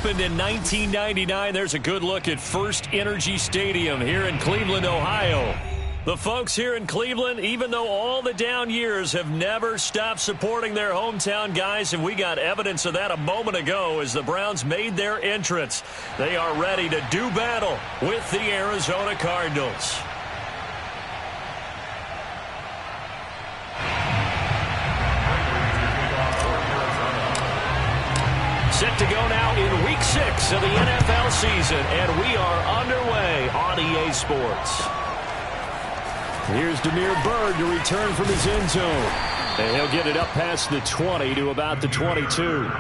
opened in 1999. There's a good look at First Energy Stadium here in Cleveland, Ohio. The folks here in Cleveland, even though all the down years, have never stopped supporting their hometown guys, and we got evidence of that a moment ago as the Browns made their entrance. They are ready to do battle with the Arizona Cardinals. Set to go now in Week 6 of the NFL season, and we are underway on EA Sports. Here's Damiere Byrd to return from his end zone. And he'll get it up past the 20 to about the 22.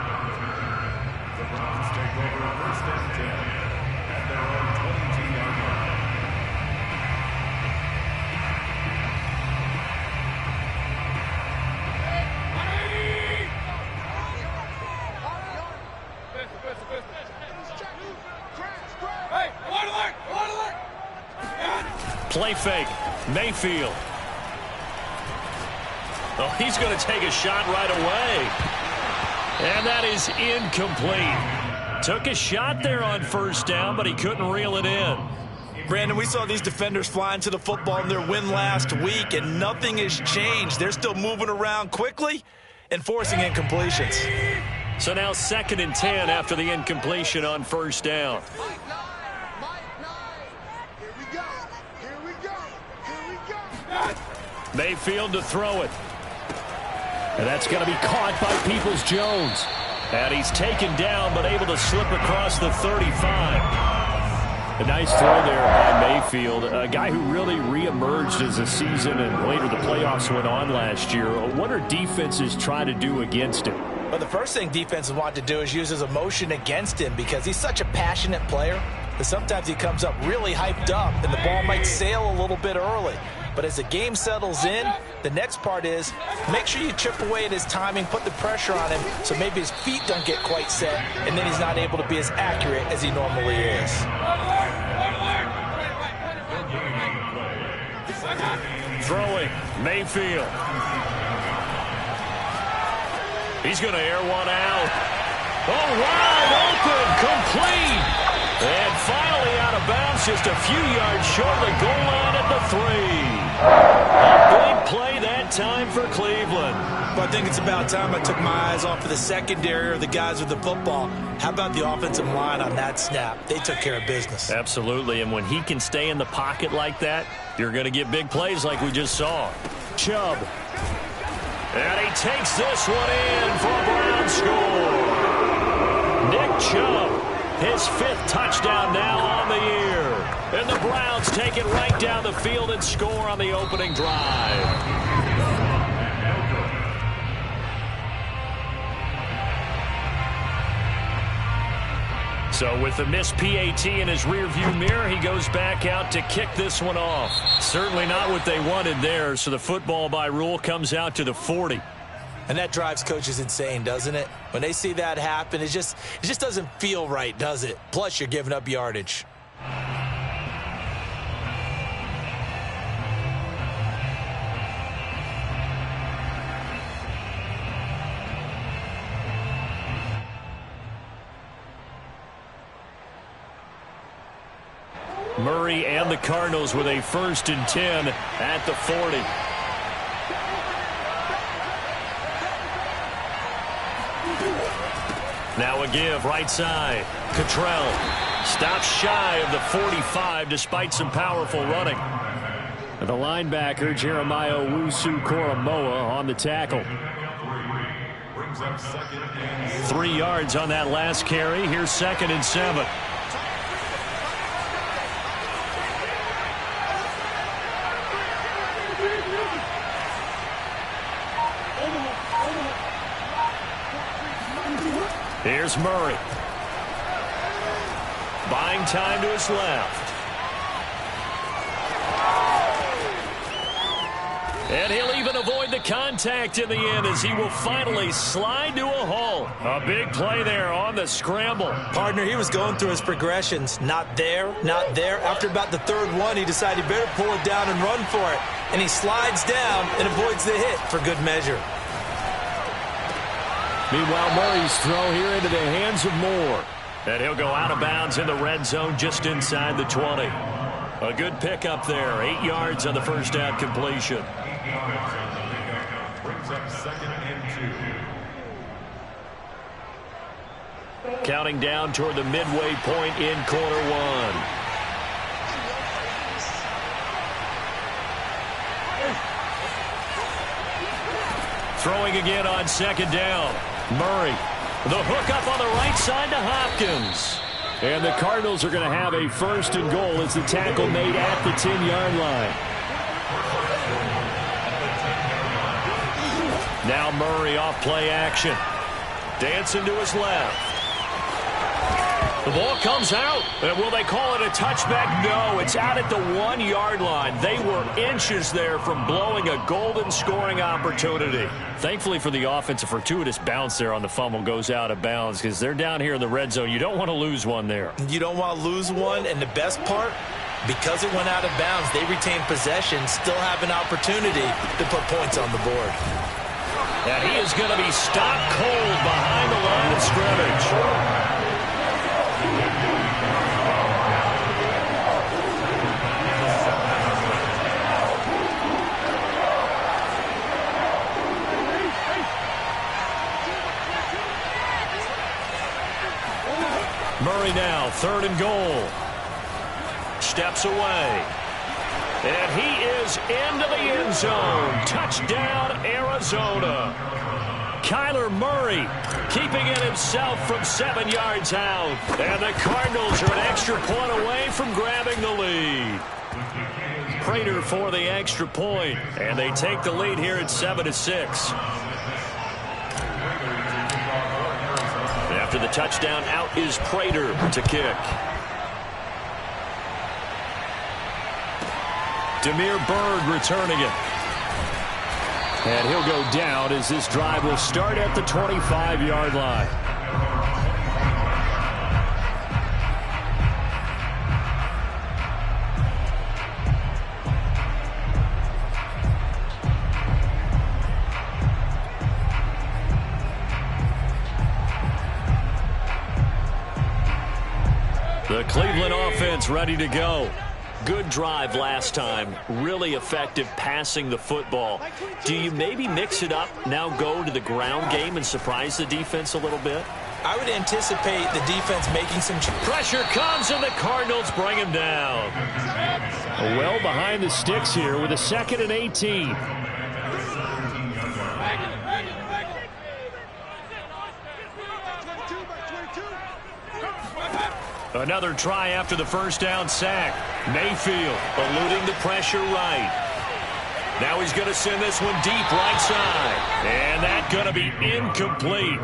Play fake. Mayfield. Oh, he's going to take a shot right away. And that is incomplete. Took a shot there on first down, but he couldn't reel it in. Brandon, we saw these defenders flying to the football in their win last week, and nothing has changed. They're still moving around quickly and forcing incompletions. So now 2nd and 10 after the incompletion on first down. Mayfield to throw it. And that's going to be caught by Peoples-Jones. And he's taken down, but able to slip across the 35. A nice throw there by Mayfield, a guy who really reemerged as the season and later the playoffs went on last year. What are defenses trying to do against him? Well, the first thing defenses want to do is use his emotion against him because he's such a passionate player that sometimes he comes up really hyped up and the ball might sail a little bit early. But as the game settles in, the next part is make sure you chip away at his timing, put the pressure on him so maybe his feet don't get quite set, and then he's not able to be as accurate as he normally is. Throwing, Mayfield. He's going to air one out. Oh, wide open, complete. And finally out of bounds, just a few yards short of the goal line at the 3. A big play that time for Cleveland. But I think it's about time I took my eyes off of the secondary or the guys with the football. How about the offensive line on that snap? They took care of business. Absolutely, and when he can stay in the pocket like that, you're going to get big plays like we just saw. Chubb. And he takes this one in for a Brown score. Nick Chubb. His 5th touchdown now on the year. And the Browns take it right down the field and score on the opening drive. So with the missed PAT in his rearview mirror, he goes back out to kick this one off. Certainly not what they wanted there, so the football by rule comes out to the 40. And that drives coaches insane, doesn't it? When they see that happen, it just doesn't feel right, does it? Plus, you're giving up yardage. Murray and the Cardinals with a 1st and 10 at the 40. Now a give, right side. Cottrell stops shy of the 45 despite some powerful running. And the linebacker, Jeremiah Owusu-Koramoah, on the tackle. 3 yards on that last carry. Here's 2nd and 7. Here's Murray. Buying time to his left. And he'll even avoid the contact in the end as he will finally slide to a halt. A big play there on the scramble. Partner, he was going through his progressions. Not there, not there. After about the 3rd one, he decided he better pull it down and run for it. And he slides down and avoids the hit for good measure. Meanwhile, Murray's throw here into the hands of Moore. And he'll go out of bounds in the red zone just inside the 20. A good pickup there. 8 yards on the first down completion. Brings up 2nd and 2. Counting down toward the midway point in quarter one. Throwing again on 2nd down. Murray. The hook up on the right side to Hopkins. And the Cardinals are going to have a 1st and goal as the tackle made at the 10-yard line. Now Murray off play action. Dancing to his left. The ball comes out. And will they call it a touchback? No, it's out at the 1-yard line. They were inches there from blowing a golden scoring opportunity. Thankfully for the offense, a fortuitous bounce there on the fumble goes out of bounds because they're down here in the red zone. You don't want to lose one there. You don't want to lose one, and the best part, because it went out of bounds, they retain possession, still have an opportunity to put points on the board. And he is going to be stopped cold behind the line of scrimmage. Murray now, 3rd and goal. Steps away. And he is into the end zone. Touchdown, Arizona. Kyler Murray keeping it himself from 7 yards out. And the Cardinals are an extra point away from grabbing the lead. Prater for the extra point. And they take the lead here at 7-6. After the touchdown, out is Prater to kick. Demir Bird returning it. And he'll go down as this drive will start at the 25-yard line. The Cleveland offense ready to go. Good drive last time. Really effective passing the football. Do you maybe mix it up, now go to the ground game and surprise the defense a little bit? I would anticipate the defense making some... Pressure comes and the Cardinals bring him down. Well behind the sticks here with a 2nd and 18. Another try after the first down sack. Mayfield eluding the pressure right. Now he's going to send this one deep right side. And that's going to be incomplete.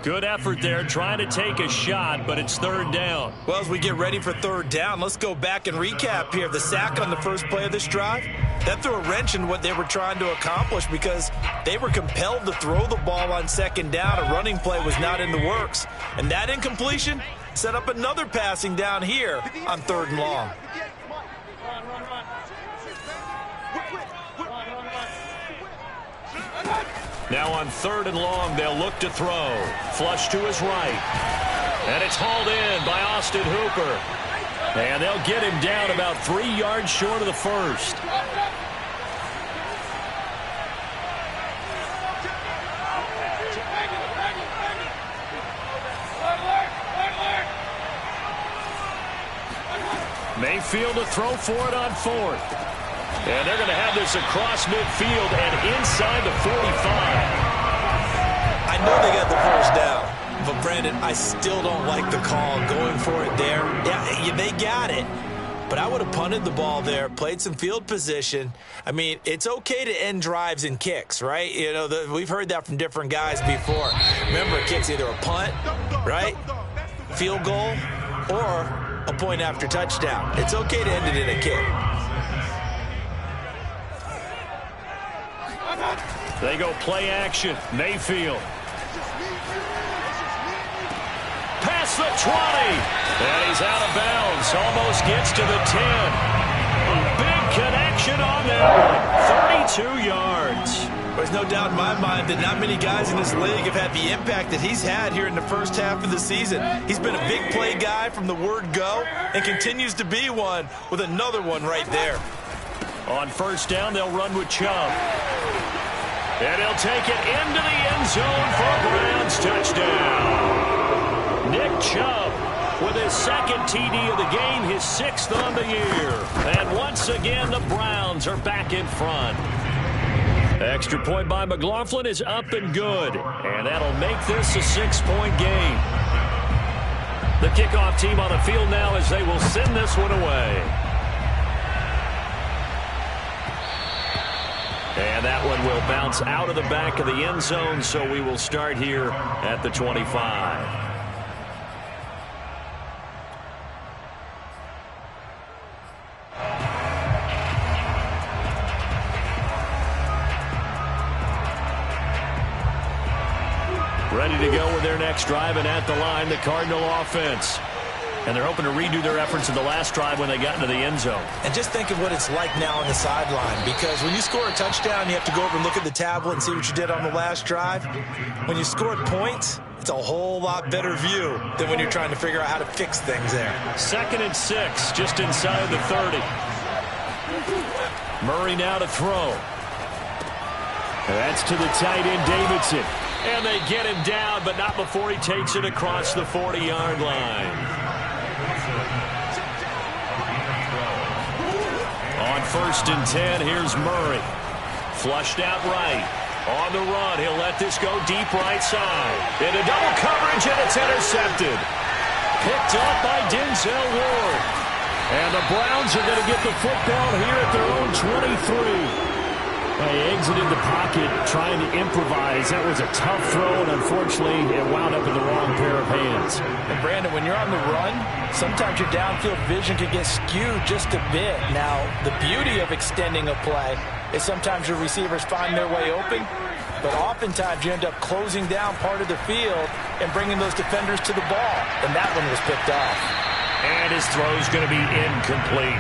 Good effort there trying to take a shot, but it's 3rd down. Well, as we get ready for 3rd down, let's go back and recap here. The sack on the first play of this drive, that threw a wrench in what they were trying to accomplish because they were compelled to throw the ball on 2nd down. A running play was not in the works. And that incompletion set up another passing down here on 3rd and long. Now on 3rd and long, they'll look to throw. Flush to his right. And it's hauled in by Austin Hooper. And they'll get him down about 3 yards short of the first. Mayfield to throw for it on 4th. And they're going to have this across midfield and inside the 45. I know they got the first down, but Brandon, I still don't like the call going for it there. Yeah, they got it, but I would have punted the ball there, played some field position. I mean, it's okay to end drives and kicks, right? You know, we've heard that from different guys before. Remember, a kick's either a punt, right, field goal, or a point after touchdown. It's okay to end it in a kick. They go play action. Mayfield. Past the 20. And he's out of bounds. Almost gets to the 10. Big connection on that one. 2 yards. There's no doubt in my mind that not many guys in this league have had the impact that he's had here in the first half of the season. He's been a big play guy from the word go and continues to be one with another one right there. On first down, they'll run with Chubb. And he'll take it into the end zone for a Browns touchdown. Nick Chubb with his second TD of the game, his 6th on the year. And once again, the Browns are back in front. Extra point by McLaughlin is up and good. And that'll make this a 6-point game. The kickoff team on the field now as they will send this one away. And that one will bounce out of the back of the end zone, so we will start here at the 25. Ready to go with their next drive, and at the line, the Cardinal offense. And they're hoping to redo their efforts in the last drive when they got into the end zone. And just think of what it's like now on the sideline, because when you score a touchdown, you have to go over and look at the tablet and see what you did on the last drive. When you scored points, it's a whole lot better view than when you're trying to figure out how to fix things there. 2nd and 6, just inside the 30. Murray now to throw. That's to the tight end, Davidson. And they get him down, but not before he takes it across the 40-yard line. On 1st and 10, here's Murray. Flushed out right. On the run, he'll let this go deep right side. Into double coverage, and it's intercepted. Picked up by Denzel Ward. And the Browns are going to get the football here at their own 23. He exited the pocket trying to improvise. That was a tough throw, and unfortunately, it wound up in the wrong pair of hands. And Brandon, when you're on the run, sometimes your downfield vision can get skewed just a bit. Now, the beauty of extending a play is sometimes your receivers find their way open, but oftentimes you end up closing down part of the field and bringing those defenders to the ball. And that one was picked off. And his throw's going to be incomplete.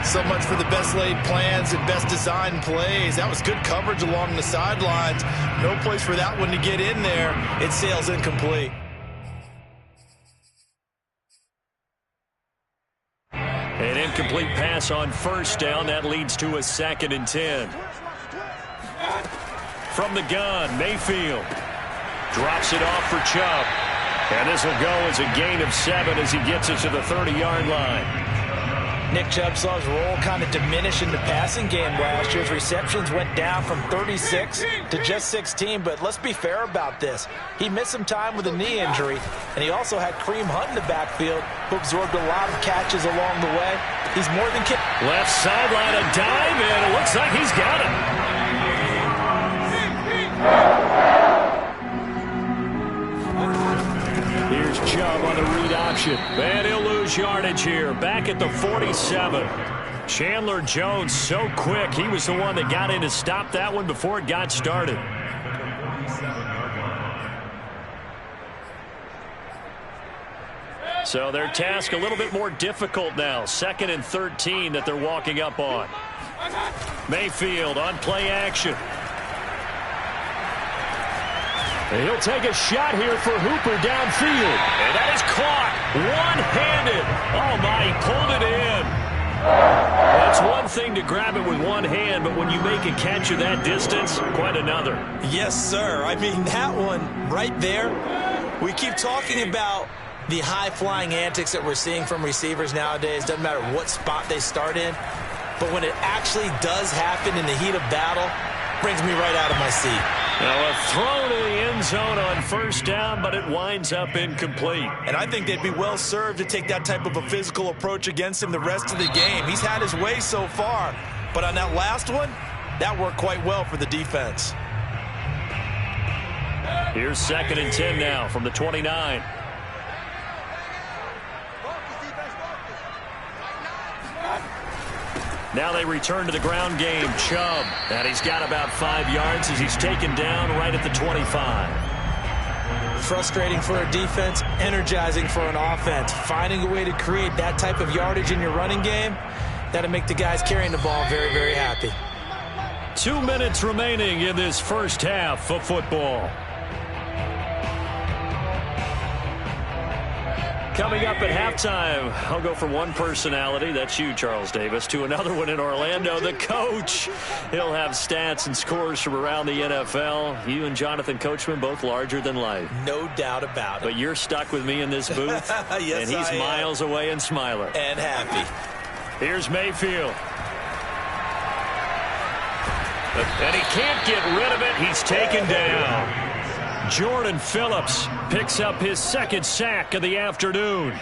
So much for the best laid plans and best designed plays. That was good coverage along the sidelines. No place for that one to get in there. It sails incomplete. An incomplete pass on first down. That leads to a 2nd and 10. From the gun, Mayfield drops it off for Chubb. And this will go as a gain of 7 as he gets it to the 30-yard line. Nick Chubb saw his role kind of diminish in the passing game last year. His receptions went down from 36 to just 16, but let's be fair about this. He missed some time with a knee injury, and he also had Kareem Hunt in the backfield, who absorbed a lot of catches along the way. He's more than capable. Left sideline, a dive, and it looks like he's got it. Here's Chubb on the read option. And he'll lose yardage here. Back at the 47. Chandler Jones so quick. He was the one that got in to stop that one before it got started. So their task a little bit more difficult now. 2nd and 13 that they're walking up on. Mayfield on play action. And he'll take a shot here for Hooper downfield. And that is caught one-handed. Oh, my, he pulled it in. That's one thing to grab it with one hand, but when you make a catch of that distance, quite another. Yes, sir. I mean, that one right there, we keep talking about the high-flying antics that we're seeing from receivers nowadays. Doesn't matter what spot they start in. But when it actually does happen in the heat of battle, brings me right out of my seat. Now a throw to the end zone on first down, but it winds up incomplete. And I think they'd be well served to take that type of a physical approach against him the rest of the game. He's had his way so far, but on that last one, that worked quite well for the defense. Here's 2nd and 10 now from the 29. Now they return to the ground game. Chubb, and he's got about 5 yards as he's taken down right at the 25. Frustrating for a defense, energizing for an offense. Finding a way to create that type of yardage in your running game, that'll make the guys carrying the ball very, very happy. 2 minutes remaining in this first half of football. Coming up at halftime, I'll go from one personality, that's you, Charles Davis, to another one in Orlando, the coach. He'll have stats and scores from around the NFL. You and Jonathan Coachman, both larger than life. No doubt about it. But you're stuck with me in this booth, yes, and he's miles away and smiling. And happy. Here's Mayfield. And he can't get rid of it. He's taken down. Jordan Phillips picks up his second sack of the afternoon.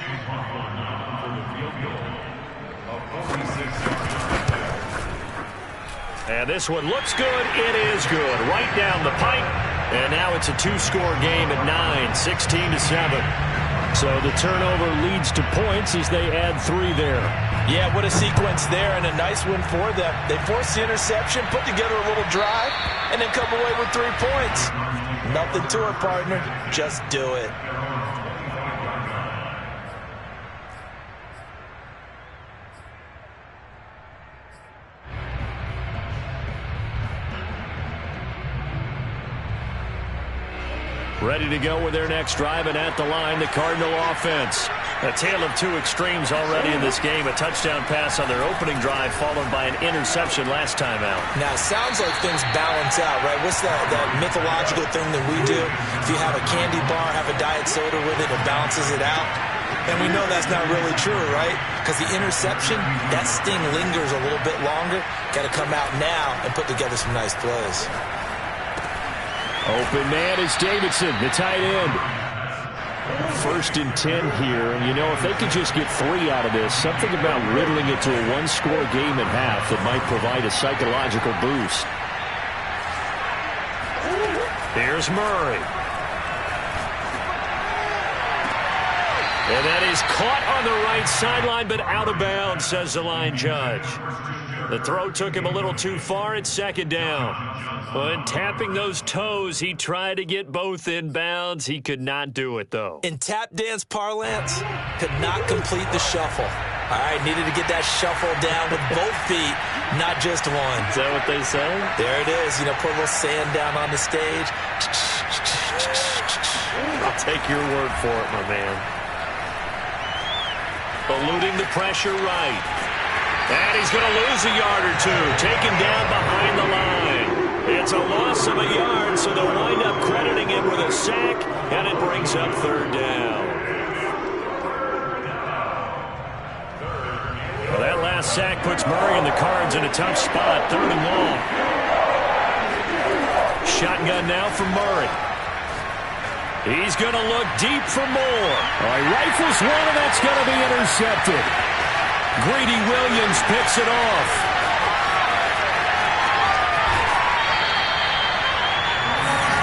And this one looks good. It is good. Right down the pipe. And now it's a two-score game at 9, 16-7. So the turnover leads to points as they add 3 there. Yeah, what a sequence there, and a nice win for them. They forced the interception, put together a little drive, and then come away with 3 points. Nothing to it, partner. Just do it. Ready to go with their next drive, and at the line, the Cardinal offense. A tale of 2 extremes already in this game. A touchdown pass on their opening drive, followed by an interception last time out. Now, it sounds like things balance out, right? What's that mythological thing that we do? If you have a candy bar, have a diet soda with it, it balances it out. And we know that's not really true, right? Because the interception, that sting lingers a little bit longer. Got to come out now and put together some nice plays. Open man is Davidson, the tight end. 1st and 10 here. And, you know, if they could just get 3 out of this, something about riddling it to a 1-score game at half that might provide a psychological boost. Here's Murray. And that is caught on the right sideline, but out of bounds, says the line judge. The throw took him a little too far. It's 2nd down. When tapping those toes, he tried to get both in bounds. He could not do it, though. In tap dance parlance, could not complete the shuffle. All right, needed to get that shuffle down with both feet, not just one. Is that what they say? There it is. You know, put a little sand down on the stage. I'll take your word for it, my man. Eluding the pressure right. And he's going to lose a yard or 2. Taken down behind the line. It's a loss of a yard, so they'll wind up crediting him with a sack, and it brings up 3rd down. Well, that last sack puts Murray and the Cards in a tough spot, 3rd and long. Shotgun now from Murray. He's going to look deep for more. All right, rifles one, and that's going to be intercepted. Greedy Williams picks it off.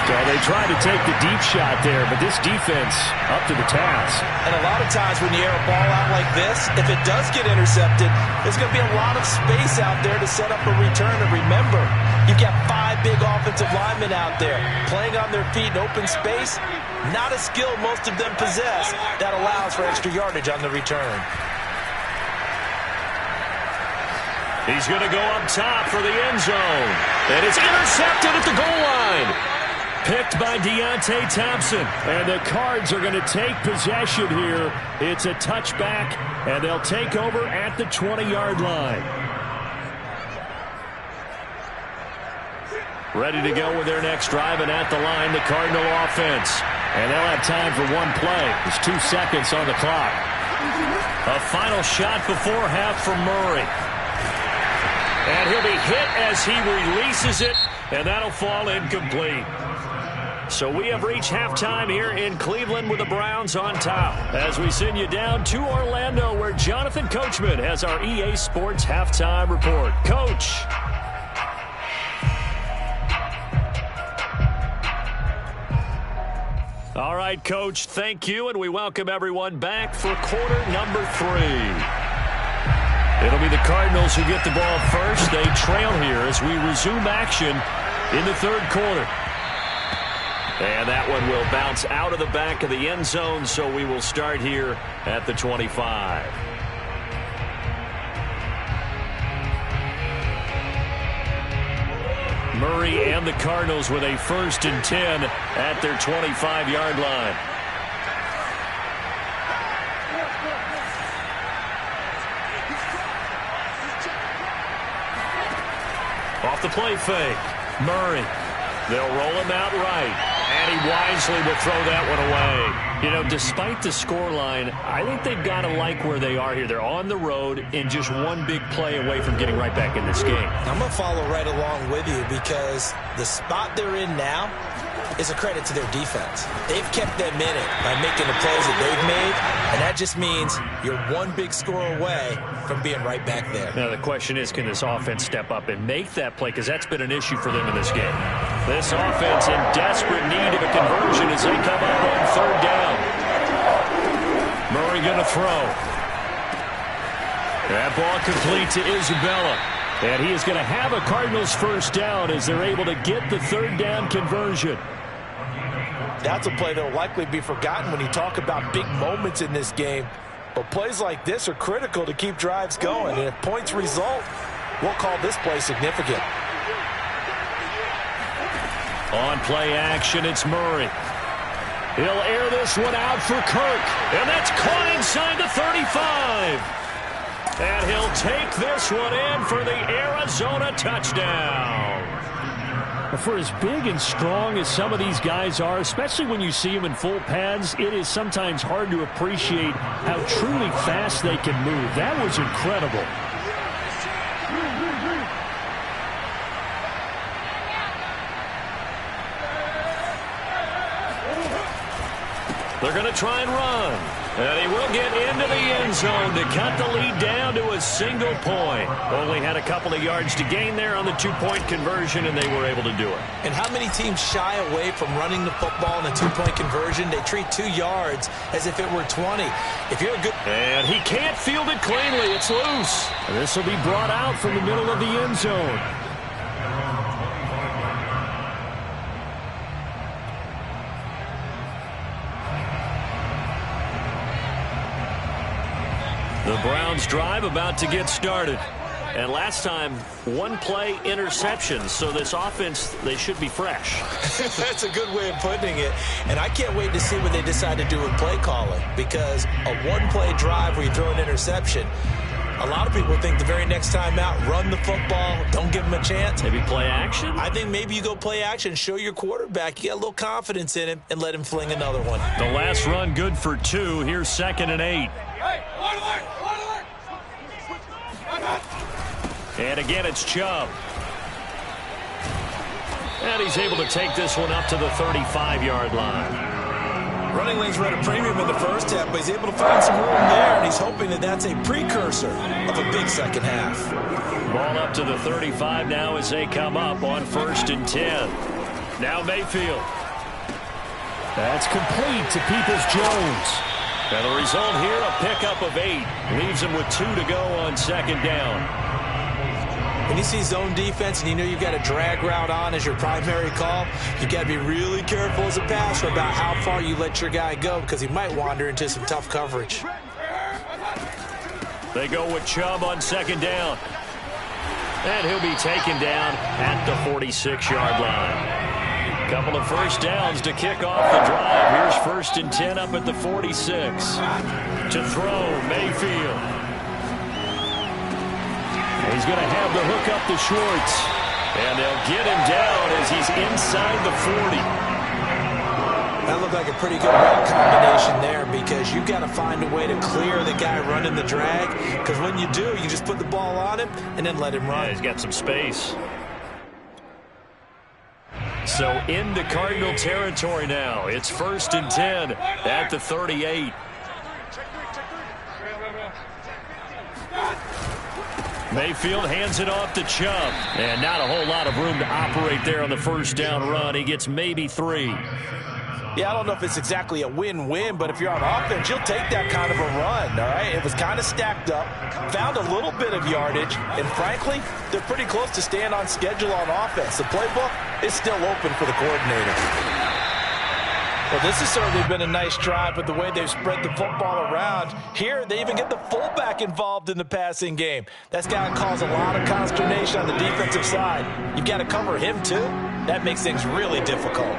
So they tried to take the deep shot there, but this defense up to the task. And a lot of times when you air a ball out like this, if it does get intercepted, there's going to be a lot of space out there to set up a return. And remember, you've got 5 big offensive linemen out there playing on their feet in open space. Not a skill most of them possess that allows for extra yardage on the return. He's going to go up top for the end zone. And it's intercepted at the goal line. Picked by Deontay Thompson. And the Cards are going to take possession here. It's a touchback, and they'll take over at the 20-yard line. Ready to go with their next drive, and at the line, the Cardinal offense. And they'll have time for 1 play. There's 2 seconds on the clock. A final shot before half from Murray. And he'll be hit as he releases it, and that'll fall incomplete. So we have reached halftime here in Cleveland with the Browns on top. As we send you down to Orlando, where Jonathan Coachman has our EA Sports halftime report. Coach. All right, Coach, thank you, and we welcome everyone back for quarter number 3. It'll be the Cardinals who get the ball first. They trail here as we resume action in the 3rd quarter. And that one will bounce out of the back of the end zone, so we will start here at the 25. Murray and the Cardinals with a 1st and 10 at their 25-yard line. Off the play fake. Murray. They'll roll him out right. And he wisely will throw that one away. You know, despite the scoreline, I think they've got to like where they are here. They're on the road and just one big play away from getting right back in this game. I'm going to follow right along with you because the spot they're in now is a credit to their defense. They've kept them in it by making the plays that they've made, and that just means you're one big score away from being right back there. Now, the question is, can this offense step up and make that play? Because that's been an issue for them in this game. This offense in desperate need of a conversion as they come up on 3rd down. Murray going to throw. That ball complete to Isabella. And he is going to have a Cardinals 1st down as they're able to get the 3rd down conversion. That's a play that will likely be forgotten when you talk about big moments in this game. But plays like this are critical to keep drives going. And if points result, we'll call this play significant. On play action, it's Murray. He'll air this one out for Kirk. And that's caught inside the 35. And he'll take this one in for the Arizona touchdown. For as big and strong as some of these guys are, especially when you see them in full pads, it is sometimes hard to appreciate how truly fast they can move. That was incredible. They're going to try and run. And he will get into the end zone to cut the lead down to a single point. Only had a couple of yards to gain there on the 2-point conversion, and they were able to do it. And how many teams shy away from running the football in a 2-point conversion? They treat 2 yards as if it were 20. If you're a good... And he can't field it cleanly. It's loose. And this will be brought out from the middle of the end zone. The Browns drive about to get started. And last time, 1-play interception. So this offense, they should be fresh. That's a good way of putting it. And I can't wait to see what they decide to do with play calling. Because a 1-play drive where you throw an interception, a lot of people think the very next time out, run the football, don't give them a chance. Maybe play action? I think maybe you go play action, show your quarterback you got a little confidence in him, and let him fling another one. The last run good for 2. Here's 2nd and 8. And again, it's Chubb. And he's able to take this one up to the 35-yard line. Running lanes were at a premium in the first half, but he's able to find some room there, and he's hoping that that's a precursor of a big second half. Ball up to the 35 now as they come up on 1st and 10. Now Mayfield. That's complete to Peoples-Jones. And the result here, a pickup of 8. Leaves him with 2 to go on 2nd down. When you see zone defense and you know you've got a drag route on as your primary call, you've got to be really careful as a passer about how far you let your guy go because he might wander into some tough coverage. They go with Chubb on 2nd down. And he'll be taken down at the 46-yard line. Couple of 1st downs to kick off the drive. Here's 1st and 10 up at the 46. To throw, Mayfield. He's going to have the hook up to Schwartz. And they'll get him down as he's inside the 40. That looked like a pretty good route combination there because you've got to find a way to clear the guy running the drag because when you do, you just put the ball on him and then let him run. Yeah, he's got some space. So into Cardinal territory now. It's 1st and 10 at the 38. Mayfield hands it off to Chubb. And not a whole lot of room to operate there on the 1st down run. He gets maybe 3. Yeah, I don't know if it's exactly a win-win, but if you're on offense, you'll take that kind of a run, all right? It was kind of stacked up, found a little bit of yardage, and frankly, they're pretty close to staying on schedule on offense. The playbook is still open for the coordinator. Well, this has certainly been a nice drive with the way they've spread the football around. Here, they even get the fullback involved in the passing game. That's got to cause a lot of consternation on the defensive side. You've got to cover him, too. That makes things really difficult.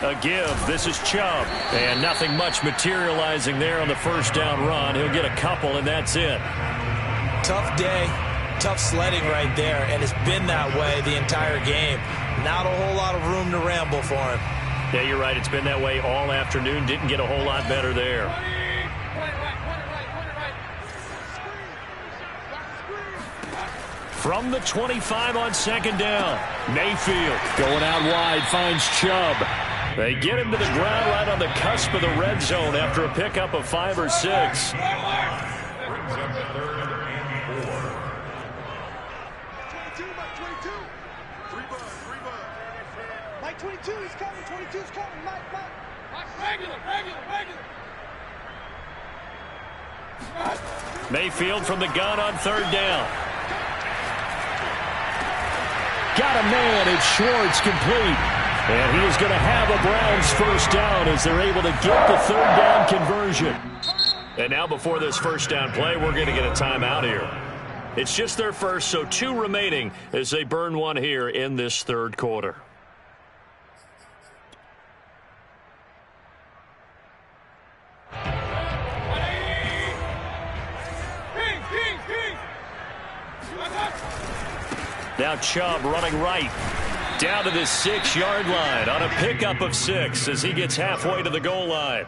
A give. This is Chubb. And nothing much materializing there on the first down run. He'll get a couple, and that's it. Tough day, tough sledding right there, and it's been that way the entire game. Not a whole lot of room to ramble for him. Yeah, you're right. It's been that way all afternoon. Didn't get a whole lot better there. From the 25 on second down, Mayfield going out wide, finds Chubb. They get him to the ground right on the cusp of the red zone after a pickup of 5 or 6. Brings up 3rd and 4. 22, Mike 22. 3 bud. Mike 22, he's coming. 22's coming. Mike. Regular. Mayfield from the gun on 3rd down. Got a man. It's Schwartz, complete. And he is going to have a Browns first down as they're able to get the 3rd down conversion. And now before this first down play, we're going to get a timeout here. It's just their first, so 2 remaining as they burn one here in this 3rd quarter. Now Chubb running right. Down to the 6-yard line on a pickup of 6 as he gets halfway to the goal line.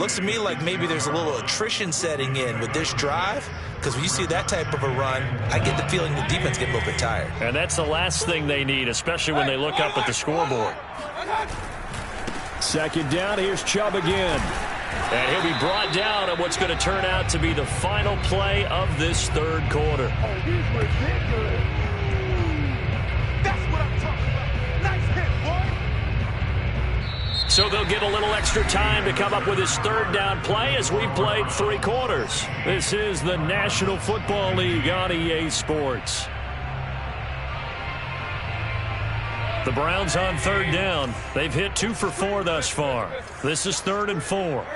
Looks to me like maybe there's a little attrition setting in with this drive, because when you see that type of a run, I get the feeling the defense get a little bit tired. And that's the last thing they need, especially when they look up at the scoreboard. Second down, here's Chubb again. And he'll be brought down on what's going to turn out to be the final play of this 3rd quarter. So they'll get a little extra time to come up with his 3rd down play as we've played 3 quarters. This is the National Football League on EA Sports. The Browns on 3rd down. They've hit 2 for 4 thus far. This is 3rd and 4.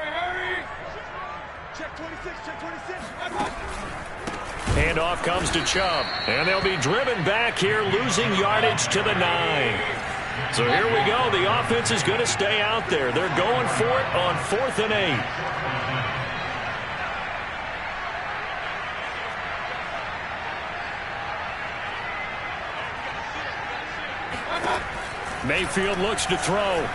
Check 26. Handoff comes to Chubb. And they'll be driven back here, losing yardage to the 9. So here we go. The offense is going to stay out there. They're going for it on 4th and 8. Mayfield looks to throw.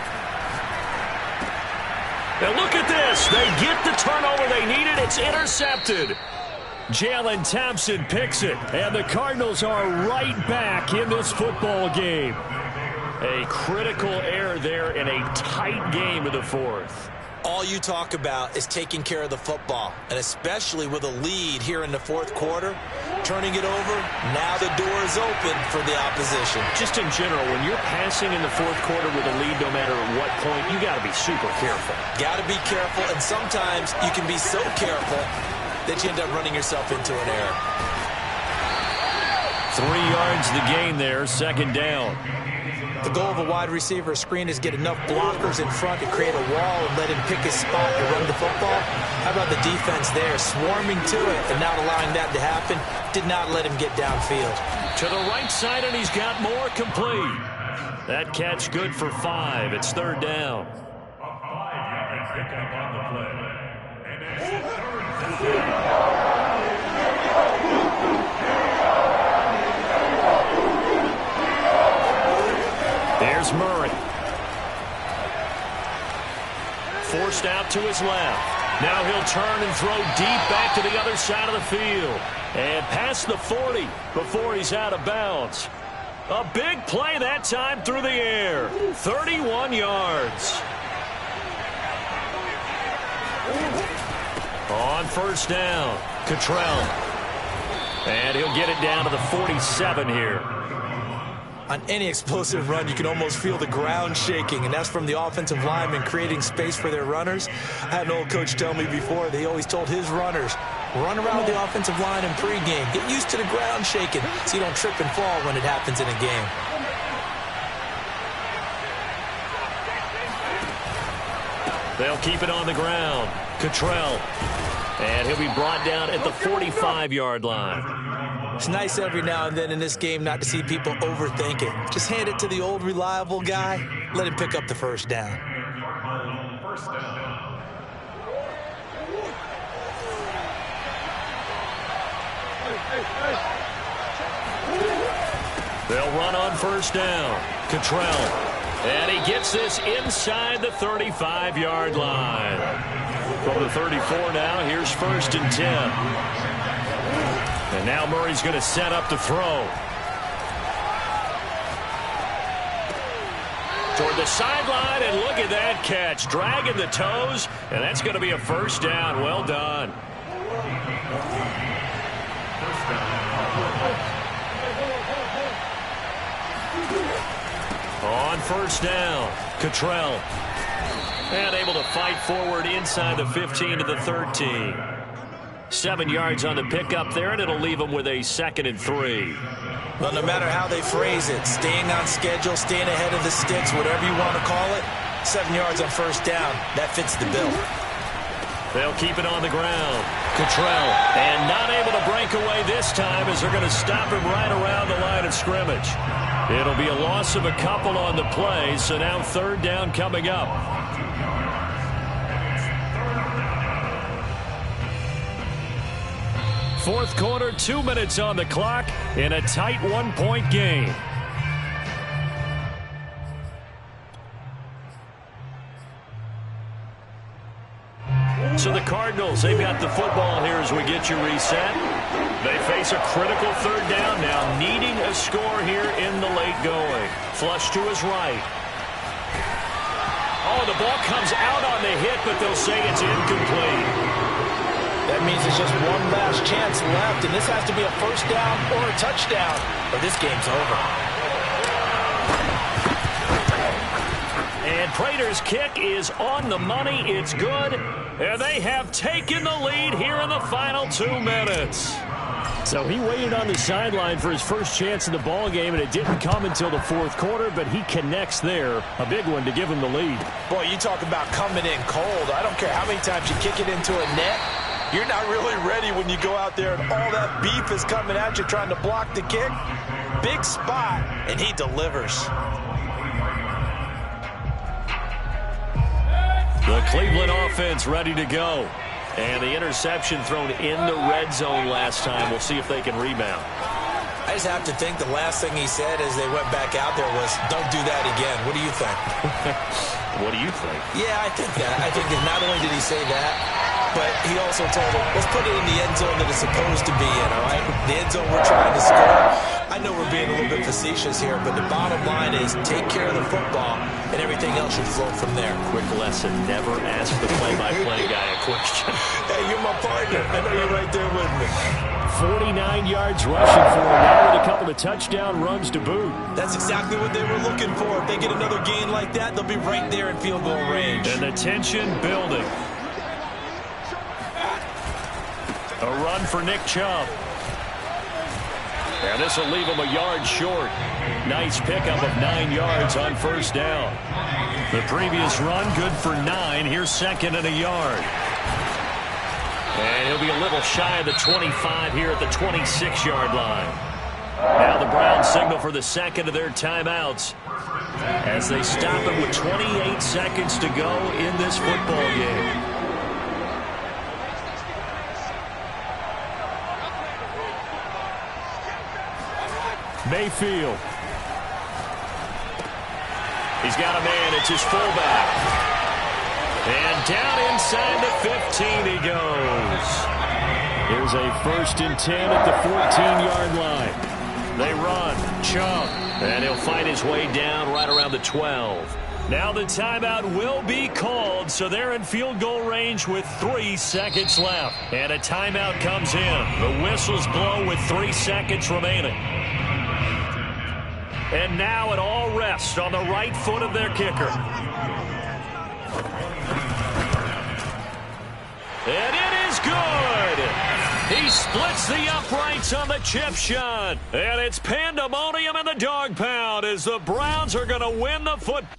Now look at this. They get the turnover they needed. It's intercepted. Jalen Thompson picks it. And the Cardinals are right back in this football game. A critical error there in a tight game of the 4th. All you talk about is taking care of the football, and especially with a lead here in the 4th quarter, turning it over, now the door is open for the opposition. Just in general, when you're passing in the 4th quarter with a lead, no matter at what point, you got to be super careful. Got to be careful, and sometimes you can be so careful that you end up running yourself into an error. 3 yards the gain there, 2nd down. The goal of a wide receiver screen is get enough blockers in front to create a wall and let him pick his spot to run the football. How about the defense there, swarming to it and not allowing that to happen? Did not let him get downfield. To the right side, and he's got more, complete. That catch good for 5. It's 3rd down. A 5-yard pickup on the play. And it's 3rd and 4. There's Murray. Forced out to his left. Now he'll turn and throw deep back to the other side of the field. And past the 40 before he's out of bounds. A big play that time through the air. 31 yards. On 1st down, Cottrell. And he'll get it down to the 47 here. On any explosive run, you can almost feel the ground shaking, and that's from the offensive linemen creating space for their runners. I had an old coach tell me before, they always told his runners, run around with the offensive line in pregame. Get used to the ground shaking so you don't trip and fall when it happens in a game. They'll keep it on the ground. Cottrell. And he'll be brought down at the 45-yard line. It's nice every now and then in this game not to see people overthink it. Just hand it to the old reliable guy. Let him pick up the first down. First down. They'll run on first down. Cottrell. And he gets this inside the 35-yard line. From the 34 now, here's 1st and 10. And now Murray's going to set up to throw. Toward the sideline, and look at that catch. Dragging the toes, and that's going to be a first down. Well done. On first down, Cottrell. And able to fight forward inside the 15 to the 13. 7 yards on the pickup there, and it'll leave them with a 2nd and 3. Well, no matter how they phrase it, staying on schedule, staying ahead of the sticks, whatever you want to call it, 7 yards on first down, that fits the bill. They'll keep it on the ground. Cottrell, and not able to break away this time as they're going to stop him right around the line of scrimmage. It'll be a loss of a couple on the play, so now 3rd down coming up. Fourth quarter, 2 minutes on the clock in a tight 1-point game. So the Cardinals, they've got the football here as we get you reset. They face a critical 3rd down now, needing a score here in the late going. Flush to his right. Oh, the ball comes out on the hit, but they'll say it's incomplete. That means there's just one last chance left, and this has to be a first down or a touchdown, or this game's over. And Prater's kick is on the money. It's good. And they have taken the lead here in the final 2 minutes. So he waited on the sideline for his first chance in the ball game, and it didn't come until the 4th quarter, but he connects there. A big one to give him the lead. Boy, you talk about coming in cold. I don't care how many times you kick it into a net. You're not really ready when you go out there and all that beef is coming at you trying to block the kick. Big spot, and he delivers. The Cleveland offense ready to go. And the interception thrown in the red zone last time. We'll see if they can rebound. I just have to think the last thing he said as they went back out there was, don't do that again. What do you think? What do you think? Yeah, I think that. I think that not only did he say that, but he also told him, let's put it in the end zone that it's supposed to be in, all right? The end zone we're trying to score. I know we're being a little bit facetious here, but the bottom line is take care of the football, and everything else should flow from there. Quick lesson, never ask the play-by-play guy a question. Hey, you're my partner. I know you're right there with me. 49 yards rushing for him now with a couple of touchdown runs to boot. That's exactly what they were looking for. If they get another gain like that, they'll be right there in field goal range. And the tension building. A run for Nick Chubb. And this will leave him a yard short. Nice pickup of 9 yards on first down. The previous run, good for 9. Here's 2nd and a yard. And he'll be a little shy of the 25 here at the 26-yard line. Now the Browns signal for the 2nd of their timeouts as they stop him with 28 seconds to go in this football game. Mayfield. He's got a man. It's his fullback. And down inside the 15 he goes. Here's a 1st and 10 at the 14-yard line. They run. Chubb. And he'll find his way down right around the 12. Now the timeout will be called, so they're in field goal range with 3 seconds left. And a timeout comes in. The whistles blow with 3 seconds remaining. And now it all rests on the right foot of their kicker. And it is good. He splits the uprights on the chip shot. And it's pandemonium in the dog pound as the Browns are going to win the football.